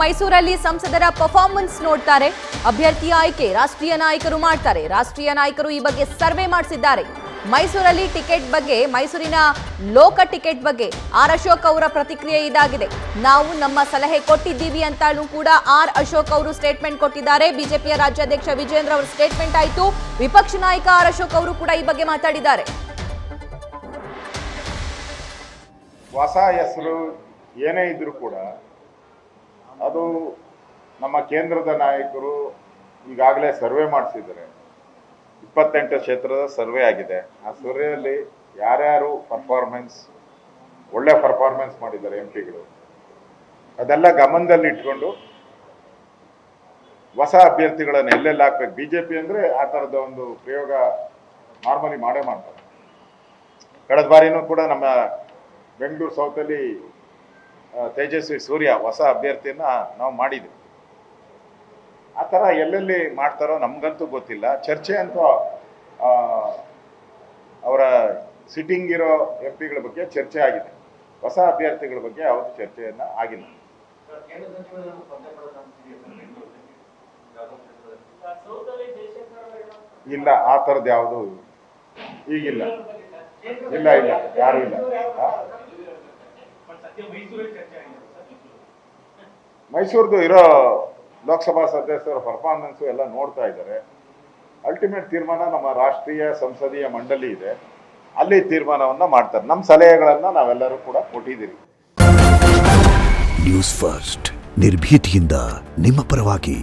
ಮೈಸೂರಲ್ಲಿ ಸಂಸದರ ಪರ್ಫಾರ್ಮೆನ್ಸ್ ನೋಡ್ತಾರೆ. ಅಭ್ಯರ್ಥಿ ಆಯ್ಕೆ ರಾಷ್ಟ್ರೀಯ ನಾಯಕರು ಮಾಡ್ತಾರೆ. ರಾಷ್ಟ್ರೀಯ ನಾಯಕರು ಈ ಬಗ್ಗೆ ಸರ್ವೆ ಮಾಡಿಸಿದ್ದಾರೆ. ಮೈಸೂರಲ್ಲಿ ಟಿಕೆಟ್ ಬಗ್ಗೆ, ಮೈಸೂರಿನ ಲೋಕ ಟಿಕೆಟ್ ಬಗ್ಗೆ ಆರ್ ಅಶೋಕ್ ಅವರ ಪ್ರತಿಕ್ರಿಯೆ ಇದಾಗಿದೆ. ನಾವು ನಮ್ಮ ಸಲಹೆ ಕೊಟ್ಟಿದ್ದೀವಿ ಅಂತಾನೂ ಕೂಡ ಆರ್ ಅಶೋಕ್ ಅವರು ಸ್ಟೇಟ್ಮೆಂಟ್ ಕೊಟ್ಟಿದ್ದಾರೆ. ಬಿಜೆಪಿಯ ರಾಜ್ಯಾಧ್ಯಕ್ಷ ವಿಜೇಂದ್ರ ಅವರ ಸ್ಟೇಟ್ಮೆಂಟ್ ಆಯಿತು. ವಿಪಕ್ಷ ನಾಯಕ ಆರ್ ಅಶೋಕ್ ಅವರು ಕೂಡ ಈ ಬಗ್ಗೆ ಮಾತಾಡಿದ್ದಾರೆ. ಹೊಸ ಹೆಸರು ಏನೇ ಇದ್ರೂ ಕೂಡ ಅದು ನಮ್ಮ ಕೇಂದ್ರದ ನಾಯಕರು ಈಗಾಗಲೇ ಸರ್ವೆ ಮಾಡಿಸಿದ್ದಾರೆ. 28 ಕ್ಷೇತ್ರದ ಸರ್ವೆ ಆಗಿದೆ. ಆ ಸರ್ವೆಯಲ್ಲಿ ಯಾರ್ಯಾರು ಒಳ್ಳೆ ಪರ್ಫಾರ್ಮೆನ್ಸ್ ಮಾಡಿದ್ದಾರೆ ಎಂಪಿಗಳು, ಅದೆಲ್ಲ ಗಮನದಲ್ಲಿ ಇಟ್ಕೊಂಡು ಹೊಸ ಅಭ್ಯರ್ಥಿಗಳನ್ನು ಎಲ್ಲೆಲ್ಲಿ ಹಾಕ್ಬೇಕು. ಬಿಜೆಪಿ ಅಂದರೆ ಆ ಥರದ ಒಂದು ಪ್ರಯೋಗ ನಾರ್ಮಲಿ ಮಾಡ್ತಾರೆ. ಕಳೆದ ಬಾರಿನೂ ಕೂಡ ನಮ್ಮ ಬೆಂಗಳೂರು ಸೌತಲ್ಲಿ ತೇಜಸ್ವಿ ಸೂರ್ಯ ಹೊಸ ಅಭ್ಯರ್ಥಿಯನ್ನ ನಾವು ಮಾಡಿದ್ವಿ. ಆ ಥರ ಎಲ್ಲೆಲ್ಲಿ ಮಾಡ್ತಾರೋ ನಮಗಂತೂ ಗೊತ್ತಿಲ್ಲ. ಚರ್ಚೆ ಅಂತೂ ಅವರ ಸಿಟ್ಟಿಂಗ್ ಇರೋ ಎಂಪಿಗಳ ಬಗ್ಗೆ ಚರ್ಚೆ ಆಗಿದೆ. ಹೊಸ ಅಭ್ಯರ್ಥಿಗಳ ಬಗ್ಗೆ ಯಾವತ್ತೂ ಚರ್ಚೆಯನ್ನ ಆಗಿಲ್ಲ. ಇಲ್ಲ, ಆ ಥರದ್ದು ಯಾವುದು ಈಗಿಲ್ಲ. ಇಲ್ಲ ಯಾರು ಇಲ್ಲ. ಮೈಸೂರ್ದು ಇರೋ ಲೋಕಸಭಾ ಸದಸ್ಯರ ಪರ್ಫಾರ್ಮೆನ್ಸು ಎಲ್ಲ ನೋಡ್ತಾ ಇದ್ದಾರೆ. ಅಲ್ಟಿಮೇಟ್ ತೀರ್ಮಾನ ನಮ್ಮ ರಾಷ್ಟ್ರೀಯ ಸಂಸದೀಯ ಮಂಡಳಿ ಇದೆ, ಅಲ್ಲಿ ತೀರ್ಮಾನವನ್ನ ಮಾಡ್ತಾರೆ. ನಮ್ಮ ಸಲಹೆಗಳನ್ನ ನಾವೆಲ್ಲರೂ ಕೂಡ ಕೊಟ್ಟಿದ್ದೀವಿ. ನ್ಯೂಸ್ ಫಸ್ಟ್ ನಿರ್ಭೀತಿಯಿಂದ ನಿಮ್ಮ ಪರವಾಗಿ.